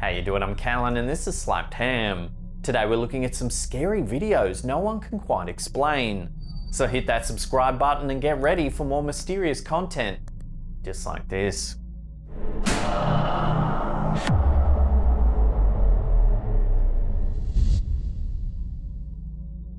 How you doing? I'm Callan and this is Slapped Ham. Today we're looking at some scary videos no one can quite explain. So hit that subscribe button and get ready for more mysterious content, just like this.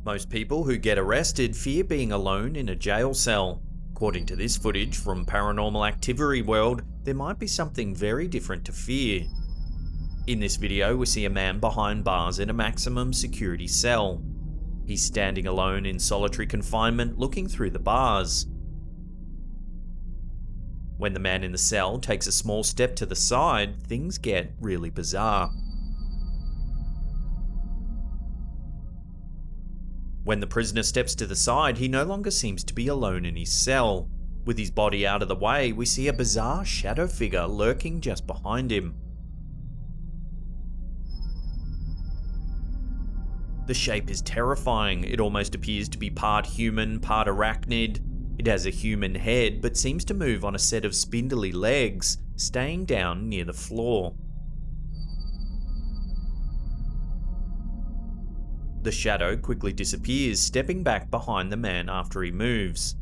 Most people who get arrested fear being alone in a jail cell. According to this footage from Paranormal Activity World, there might be something very different to fear. In this video, we see a man behind bars in a maximum security cell. He's standing alone in solitary confinement looking through the bars. When the man in the cell takes a small step to the side, things get really bizarre. When the prisoner steps to the side, he no longer seems to be alone in his cell. With his body out of the way, we see a bizarre shadow figure lurking just behind him. The shape is terrifying. It almost appears to be part human, part arachnid. It has a human head, but seems to move on a set of spindly legs, staying down near the floor. The shadow quickly disappears, stepping back behind the man after he moves.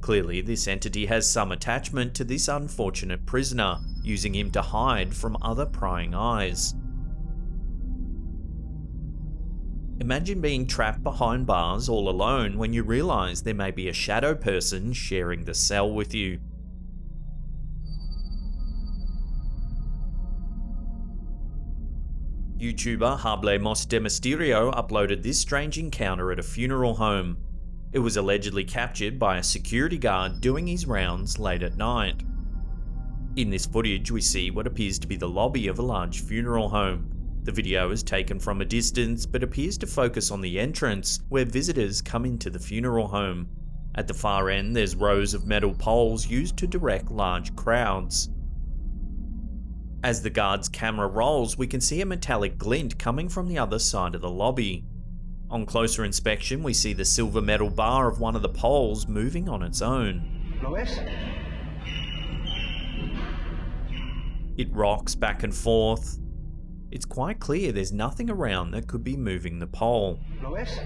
Clearly, this entity has some attachment to this unfortunate prisoner, using him to hide from other prying eyes. Imagine being trapped behind bars all alone when you realise there may be a shadow person sharing the cell with you. YouTuber Hablemos de Misterio uploaded this strange encounter at a funeral home. It was allegedly captured by a security guard doing his rounds late at night. In this footage, we see what appears to be the lobby of a large funeral home. The video is taken from a distance, but appears to focus on the entrance, where visitors come into the funeral home. At the far end, there's rows of metal poles used to direct large crowds. As the guard's camera rolls, we can see a metallic glint coming from the other side of the lobby. On closer inspection, we see the silver metal bar of one of the poles moving on its own. ¿Lo ves? It rocks back and forth. It's quite clear there's nothing around that could be moving the pole. ¿Lo ves?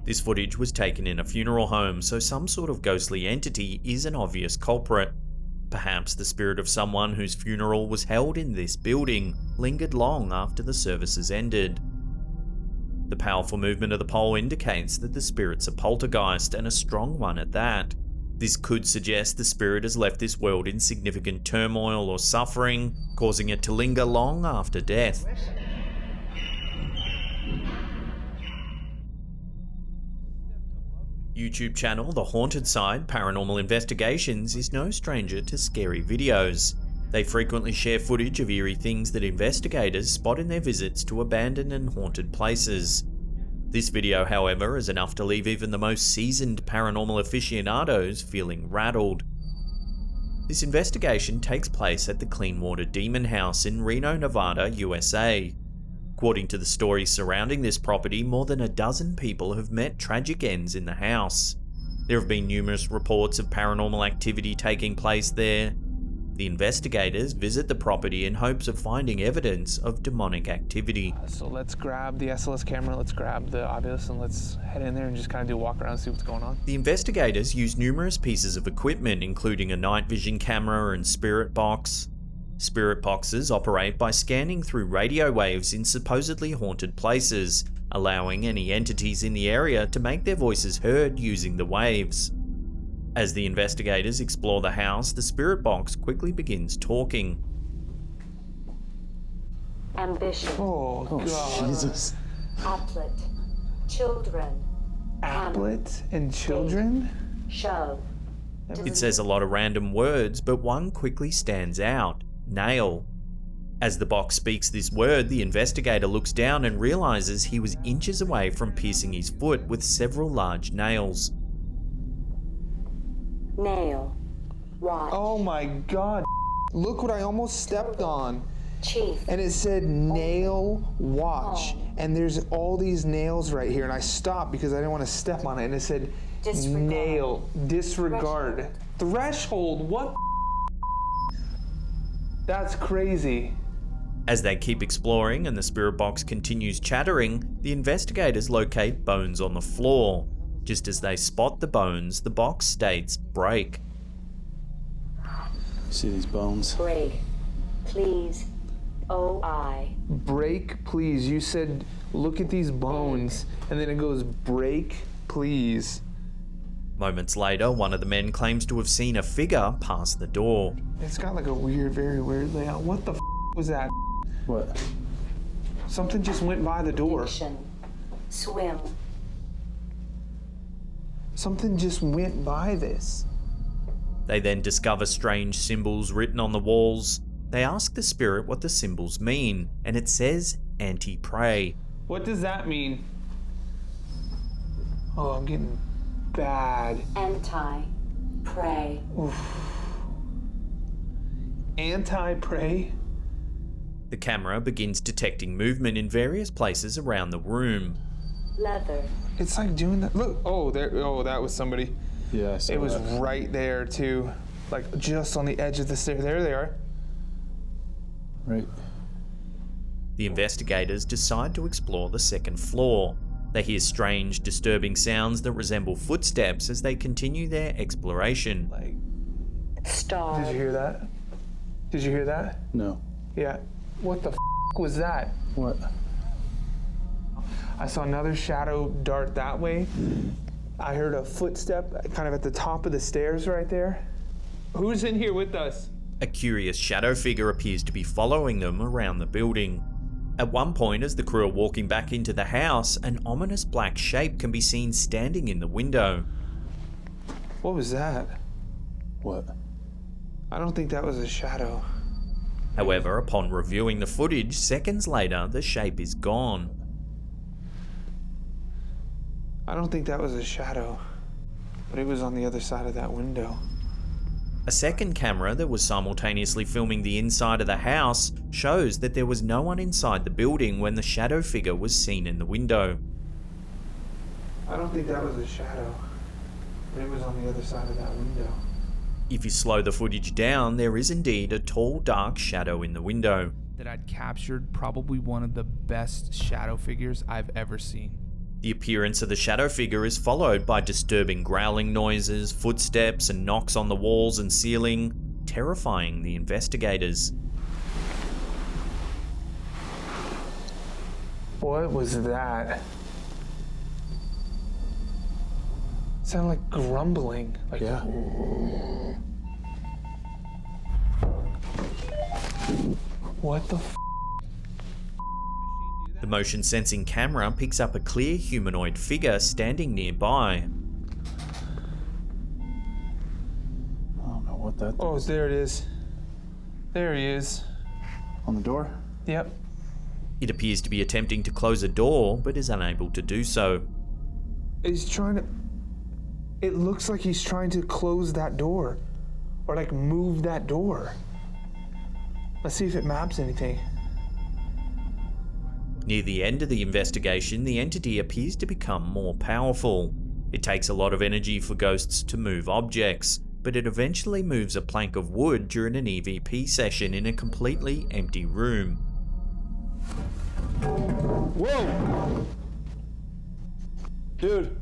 This footage was taken in a funeral home, so some sort of ghostly entity is an obvious culprit. Perhaps the spirit of someone whose funeral was held in this building lingered long after the services ended. The powerful movement of the pole indicates that the spirit's a poltergeist, and a strong one at that. This could suggest the spirit has left this world in significant turmoil or suffering, causing it to linger long after death. YouTube channel The Haunted Side Paranormal Investigations is no stranger to scary videos. They frequently share footage of eerie things that investigators spot in their visits to abandoned and haunted places. This video, however, is enough to leave even the most seasoned paranormal aficionados feeling rattled. This investigation takes place at the Cleanwater Demon House in Reno, Nevada, USA. According to the stories surrounding this property, more than a dozen people have met tragic ends in the house. There have been numerous reports of paranormal activity taking place there. The investigators visit the property in hopes of finding evidence of demonic activity. So let's grab the SLS camera, let's grab the Oculus, and let's head in there and just kind of do a walk around and see what's going on. The investigators use numerous pieces of equipment, including a night vision camera and spirit box. Spirit boxes operate by scanning through radio waves in supposedly haunted places, allowing any entities in the area to make their voices heard using the waves. As the investigators explore the house, the spirit box quickly begins talking. Ambition. Oh, God. Jesus. Applet. Children. Applet and children? Show. It says a lot of random words, but one quickly stands out. Nail. As the box speaks this word, the investigator looks down and realizes he was inches away from piercing his foot with several large nails. Nail. Watch. Oh my God. Look what I almost stepped on. Chief. And it said nail watch. And there's all these nails right here. And I stopped because I didn't want to step on it. And it said Disregard. nail. Disregard. Threshold. What? That's crazy. As they keep exploring and the spirit box continues chattering, the investigators locate bones on the floor. Just as they spot the bones, the box states break. See these bones? Break. Please. OI. Break, please. You said, look at these bones. And then it goes, break, please. Moments later, one of the men claims to have seen a figure pass the door. It's got like a weird, very weird layout. What the was that? What? Something just went by the door. Diction. Swim. Something just went by this. They then discover strange symbols written on the walls. They ask the spirit what the symbols mean, and it says anti-prey. What does that mean? Oh, I'm getting bad. Anti-prey. Anti-prey? The camera begins detecting movement in various places around the room. Leather. It's like doing that. Look. Oh, there. Oh, that was somebody. Yeah, I saw It was that. right there too, like just on the edge of the stair. There they are. Right. The investigators decide to explore the second floor. They hear strange, disturbing sounds that resemble footsteps as they continue their exploration. Like, Star. did you hear that? Did you hear that? No. Yeah. What the was that? What? I saw another shadow dart that way. I heard a footstep kind of at the top of the stairs right there. Who's in here with us? A curious shadow figure appears to be following them around the building. At one point, as the crew are walking back into the house, an ominous black shape can be seen standing in the window. What was that? What? I don't think that was a shadow. However, upon reviewing the footage, seconds later, the shape is gone. I don't think that was a shadow, but it was on the other side of that window. A second camera that was simultaneously filming the inside of the house shows that there was no one inside the building when the shadow figure was seen in the window. I don't think that was a shadow, but it was on the other side of that window. If you slow the footage down, there is indeed a tall, dark shadow in the window. That I'd captured probably one of the best shadow figures I've ever seen. The appearance of the shadow figure is followed by disturbing growling noises, footsteps, and knocks on the walls and ceiling, terrifying the investigators. What was that? It sounded like grumbling. Like, Yeah. what the f? The motion sensing camera picks up a clear humanoid figure standing nearby. I don't know what that Oh, is. there it is. There he is. On the door? Yep. It appears to be attempting to close a door, but is unable to do so. He's trying to. It looks like he's trying to close that door, or like move that door. Let's see if it maps anything. Near the end of the investigation, the entity appears to become more powerful. It takes a lot of energy for ghosts to move objects, but it eventually moves a plank of wood during an EVP session in a completely empty room. Whoa! Dude!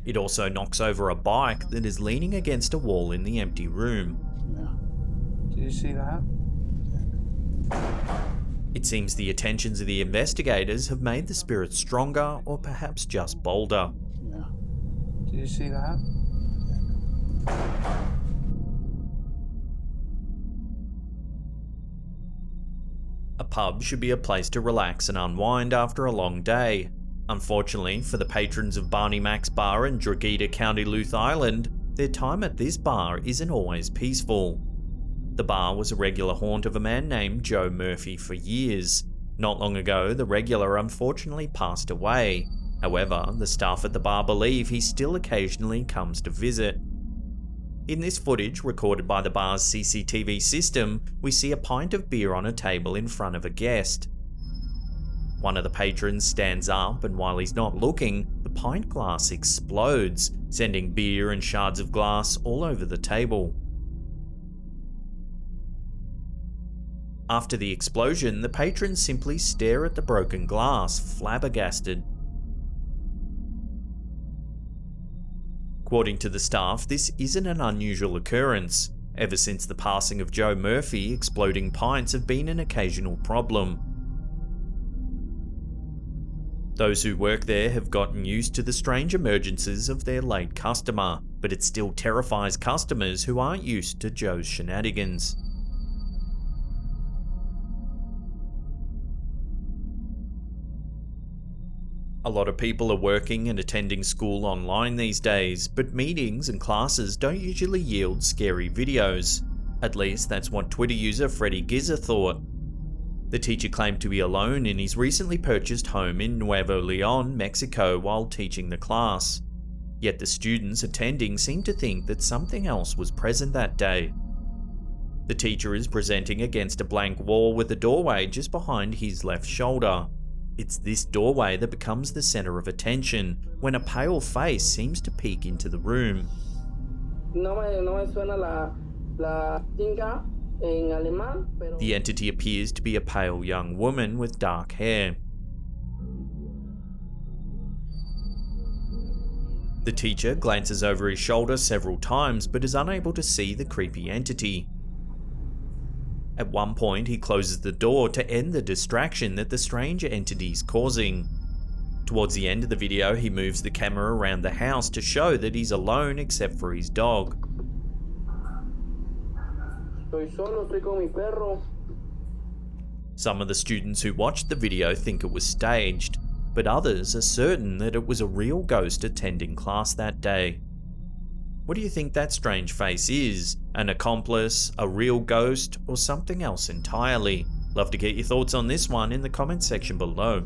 It also knocks over a bike that is leaning against a wall in the empty room. Yeah. Did you see that? It seems the attentions of the investigators have made the spirit stronger or perhaps just bolder. Yeah. Did you see that? A pub should be a place to relax and unwind after a long day. Unfortunately, for the patrons of Barney Mac's bar in Drogheda, County Louth Island, their time at this bar isn't always peaceful. The bar was a regular haunt of a man named Joe Murphy for years. Not long ago, the regular unfortunately passed away. However, the staff at the bar believe he still occasionally comes to visit. In this footage, recorded by the bar's CCTV system, we see a pint of beer on a table in front of a guest. One of the patrons stands up, and while he's not looking, the pint glass explodes, sending beer and shards of glass all over the table. After the explosion, the patrons simply stare at the broken glass, flabbergasted. According to the staff, this isn't an unusual occurrence. Ever since the passing of Joe Murphy, exploding pints have been an occasional problem. Those who work there have gotten used to the strange emergences of their late customer, but it still terrifies customers who aren't used to Joe's shenanigans. A lot of people are working and attending school online these days, but meetings and classes don't usually yield scary videos. At least that's what Twitter user Freddy Giza thought. The teacher claimed to be alone in his recently purchased home in Nuevo Leon, Mexico, while teaching the class. Yet the students attending seemed to think that something else was present that day. The teacher is presenting against a blank wall with a doorway just behind his left shoulder. It's this doorway that becomes the center of attention when a pale face seems to peek into the room. The entity appears to be a pale young woman with dark hair. The teacher glances over his shoulder several times but is unable to see the creepy entity. At one point, he closes the door to end the distraction that the strange entity is causing. Towards the end of the video, he moves the camera around the house to show that he's alone except for his dog. Some of the students who watched the video think it was staged, but others are certain that it was a real ghost attending class that day. What do you think that strange face is? An accomplice, a real ghost, or something else entirely? Love to get your thoughts on this one in the comment section below.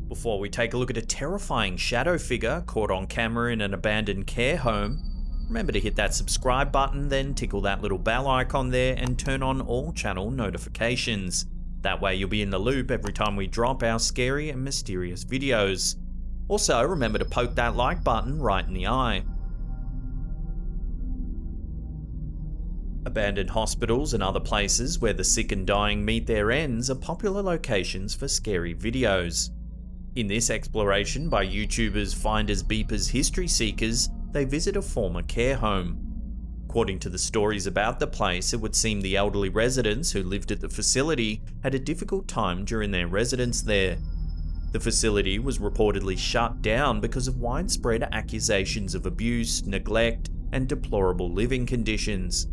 Before we take a look at a terrifying shadow figure caught on camera in an abandoned care home, remember to hit that subscribe button, then tickle that little bell icon there and turn on all channel notifications. That way you'll be in the loop every time we drop our scary and mysterious videos. Also, remember to poke that like button right in the eye. Abandoned hospitals and other places where the sick and dying meet their ends are popular locations for scary videos. In this exploration by YouTubers Finders Beepers History Seekers, they visit a former care home. According to the stories about the place, it would seem the elderly residents who lived at the facility had a difficult time during their residence there. The facility was reportedly shut down because of widespread accusations of abuse, neglect, and deplorable living conditions.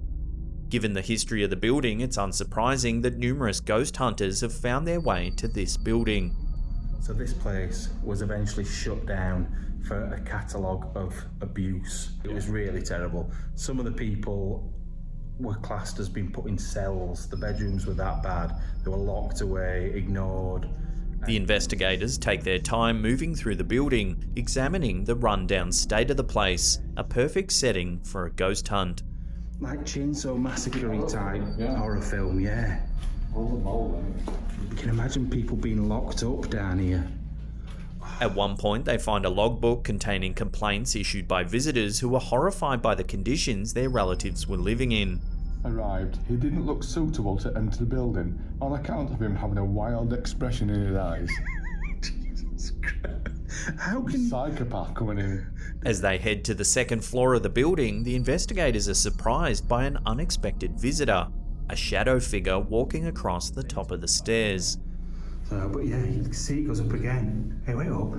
Given the history of the building, it's unsurprising that numerous ghost hunters have found their way to this building. So this place was eventually shut down for a catalogue of abuse. It was really terrible. Some of the people were classed as being put in cells. The bedrooms were that bad. They were locked away, ignored. The investigators take their time moving through the building, examining the rundown state of the place, a perfect setting for a ghost hunt. Like Chainsaw Massacre type horror film, yeah. You can imagine people being locked up down here. At one point, they find a logbook containing complaints issued by visitors who were horrified by the conditions their relatives were living in. Arrived, he didn't look suitable to enter the building on account of him having a wild expression in his eyes. Jesus Christ. How can psychopath coming in? As they head to the second floor of the building, the investigators are surprised by an unexpected visitor, a shadow figure walking across the top of the stairs. But yeah, you can see it goes up again. Hey, wait up.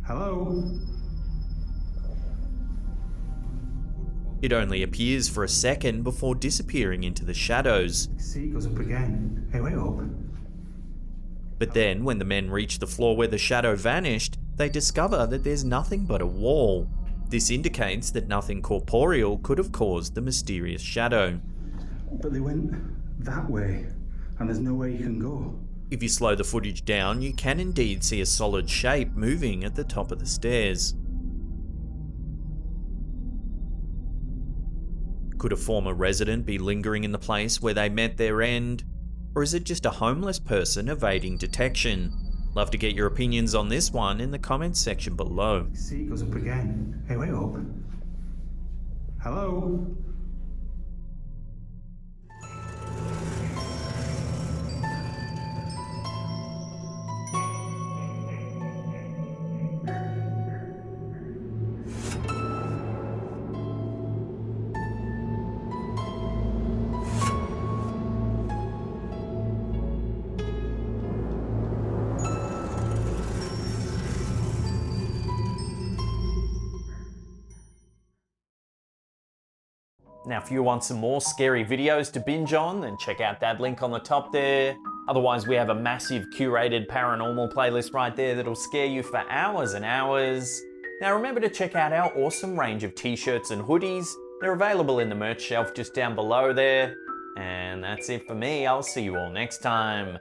Hello? It only appears for a second before disappearing into the shadows. See, it goes up again. Hey, wait up. But then, when the men reach the floor where the shadow vanished, they discover that there's nothing but a wall. This indicates that nothing corporeal could have caused the mysterious shadow. But they went that way, and there's nowhere you can go. If you slow the footage down, you can indeed see a solid shape moving at the top of the stairs. Could a former resident be lingering in the place where they met their end? Or is it just a homeless person evading detection? Love to get your opinions on this one in the comments section below. See, it goes up again. Hey, wait up. Hello? Now, if you want some more scary videos to binge on, then check out that link on the top there. Otherwise, we have a massive curated paranormal playlist right there that'll scare you for hours and hours. Now, remember to check out our awesome range of t-shirts and hoodies. They're available in the merch shelf just down below there. And that's it for me. I'll see you all next time.